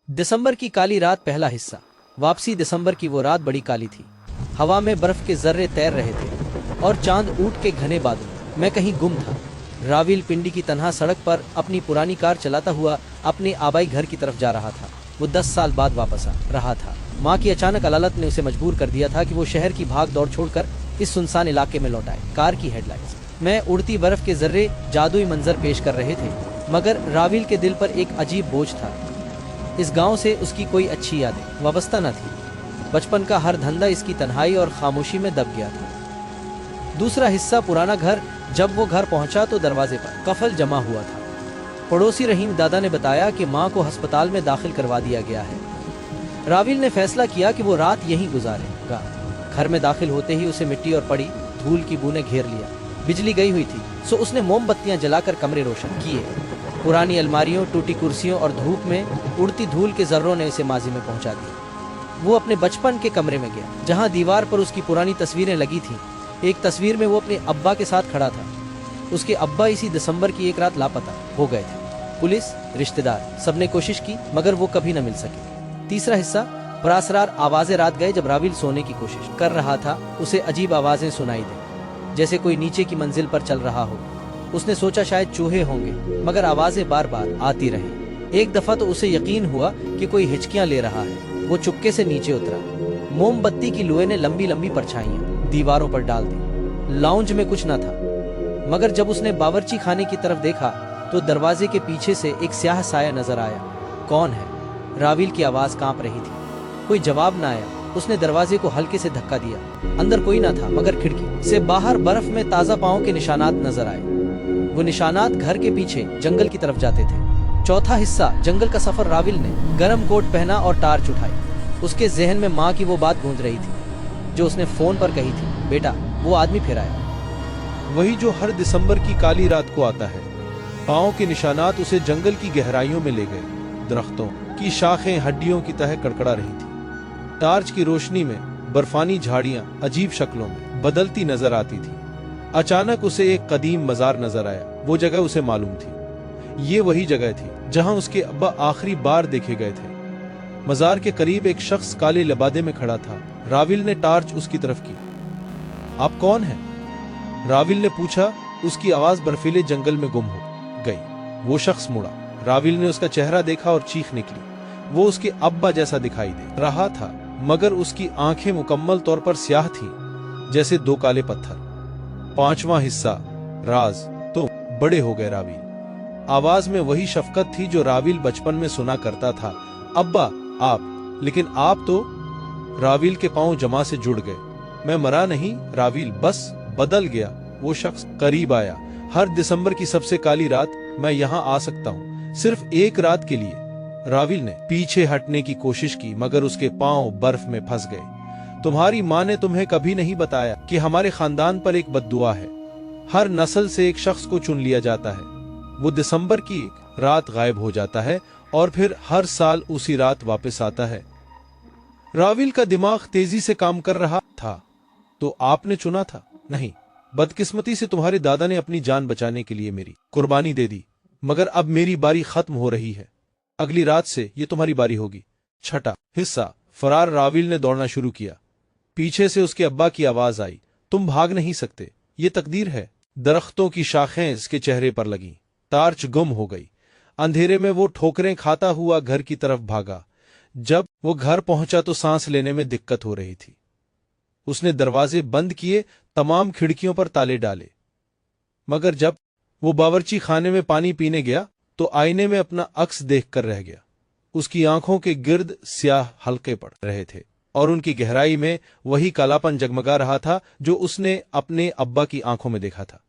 दिसंबर की काली रात पहला हिस्सा। वापसी। दिसंबर की वो रात बड़ी काली थी। हवा में बर्फ के जर्रे तैर रहे थे और चांद ऊँट के घने बादल। मैं कहीं गुम था। राविल पिंडी की तनहा सड़क पर अपनी पुरानी कार चलाता हुआ अपने आबाई घर की तरफ जा रहा था। वो 10 साल बाद वापस आ रहा था। माँ की अचानक अदालत ने उसे मजबूर कर दिया था कि वो शहर की भाग दौड़ छोड़कर इस सुनसान इलाके में लौट आए। कार की हेडलाइट्स में उड़ती बर्फ के जर्रे जादुई मंजर पेश कर रहे थे, मगर राविल के दिल पर एक अजीब बोझ था। इस गांव से उसकी कोई अच्छी यादें वाबस्ता न थी। बचपन का हर धंधा इसकी तन्हाई और खामोशी में दब गया था। दूसरा हिस्सा। पुराना घर। जब वो घर पहुंचा तो दरवाजे पर कफल जमा हुआ था। पड़ोसी रहीम दादा ने बताया कि माँ को अस्पताल में दाखिल करवा दिया गया है। राविल ने फैसला किया कि वो रात यहीं गुजारेगा। घर में दाखिल होते ही उसे मिट्टी और पड़ी धूल की बूंदें घेर लिया। बिजली गई हुई थी, सो उसने मोमबत्तियां जलाकर कमरे रोशन किए। पुरानी अलमारियों, टूटी कुर्सियों और धूप में उड़ती धूल के जर्रों ने उसे माजी में पहुंचा दिया। वो अपने बचपन के कमरे में गया, जहां दीवार पर उसकी पुरानी तस्वीरें लगी थीं। एक तस्वीर में वो अपने अब्बा के साथ खड़ा था। उसके अब्बा इसी दिसंबर की एक रात लापता हो गए थे। पुलिस, रिश्तेदार, सबने कोशिश की, मगर वो कभी न मिल सके। तीसरा हिस्सा। परासरार आवाजें। रात गए जब राविल सोने की कोशिश कर रहा था, उसे अजीब आवाजें सुनाई दी, जैसे कोई नीचे की मंजिल पर चल रहा हो। उसने सोचा शायद चूहे होंगे, मगर आवाजें बार बार आती रही। एक दफा तो उसे यकीन हुआ कि कोई हिचकियां ले रहा है। वो चुपके से नीचे उतरा। मोमबत्ती की लुए ने लंबी लंबी परछाइयां दीवारों पर डाल दी। लाउंज में कुछ न था, मगर जब उसने बावर्ची खाने की तरफ देखा तो दरवाजे के पीछे से एक स्याह साया नजर आया। कौन है? राविल की आवाज कांप रही थी। कोई जवाब न आया। उसने दरवाजे को हल्के से धक्का दिया। अंदर कोई न था, मगर खिड़की से बाहर बर्फ में ताजा पांव के निशानात नजर आए। वो निशानात घर के पीछे जंगल की तरफ जाते थे। चौथा हिस्सा। जंगल का सफर। राविल ने गर्म कोट पहना और टार्च उठाई। उसके जहन में माँ की वो बात गूंज रही थी जो उसने फोन पर कही थी, बेटा वो आदमी फिर आया। वही जो हर दिसंबर की काली रात को आता है। पांव के निशानात उसे जंगल की गहराइयों में ले गए। दरख्तों की शाखें हड्डियों की तरह कड़कड़ा रही थी। टार्च की रोशनी में बर्फानी झाड़ियां अजीब शक्लों में बदलती नजर आती थी। अचानक उसे एक कदीम मजार नजर आया। वो जगह उसे मालूम थी। ये वही जगह थी जहां उसके अब्बा आखिरी बार देखे गए थे। मजार के करीब एक शख्स काले लिबादे में खड़ा था। राविल ने टार्च उसकी तरफ की। आप कौन हैं? राविल ने पूछा। उसकी आवाज बर्फीले जंगल में गुम हो गई। वो शख्स मुड़ा। राविल ने उसका चेहरा देखा और चीख निकली। वो उसके अब्बा जैसा दिखाई दे रहा था, मगर उसकी आंखें मुकम्मल तौर पर स्याह थीं, जैसे दो काले पत्थर। पांचवा हिस्सा। राज। तो बड़े हो गए राविल। आवाज में वही शफकत थी जो राविल बचपन में सुना करता था। अब्बा, आप। लेकिन आप तो। राविल के पांव जमा से जुड़ गए। मैं मरा नहीं राविल, बस बदल गया। वो शख्स करीब आया। हर दिसंबर की सबसे काली रात मैं यहाँ आ सकता हूँ, सिर्फ एक रात के लिए। राविल ने पीछे हटने की कोशिश की, मगर उसके पांव बर्फ में फंस गए। तुम्हारी माँ ने तुम्हें कभी नहीं बताया कि हमारे खानदान पर एक बद्दुआ है। हर नस्ल से एक शख्स को चुन लिया जाता है। वो दिसंबर की एक रात गायब हो जाता है और फिर हर साल उसी रात वापस आता है। राविल का दिमाग तेजी से काम कर रहा था। तो आपने चुना था? नहीं, बदकिस्मती से तुम्हारे दादा ने अपनी जान बचाने के लिए मेरी कुर्बानी दे दी, मगर अब मेरी बारी खत्म हो रही है। अगली रात से ये तुम्हारी बारी होगी। छठा हिस्सा। फरार। राविल ने दौड़ना शुरू किया। पीछे से उसके अब्बा की आवाज आई, तुम भाग नहीं सकते, ये तकदीर है। दरख्तों की शाखें इसके चेहरे पर लगीं। टार्च गुम हो गई। अंधेरे में वो ठोकरें खाता हुआ घर की तरफ भागा। जब वो घर पहुंचा तो सांस लेने में दिक्कत हो रही थी। उसने दरवाजे बंद किए, तमाम खिड़कियों पर ताले डाले, मगर जब वो बावर्ची खाने में पानी पीने गया तो आईने में अपना अक्स देखकर रह गया। उसकी आंखों के गिर्द स्याह हल्के पड़ रहे थे और उनकी गहराई में वही कालापन जगमगा रहा था जो उसने अपने अब्बा की आंखों में देखा था।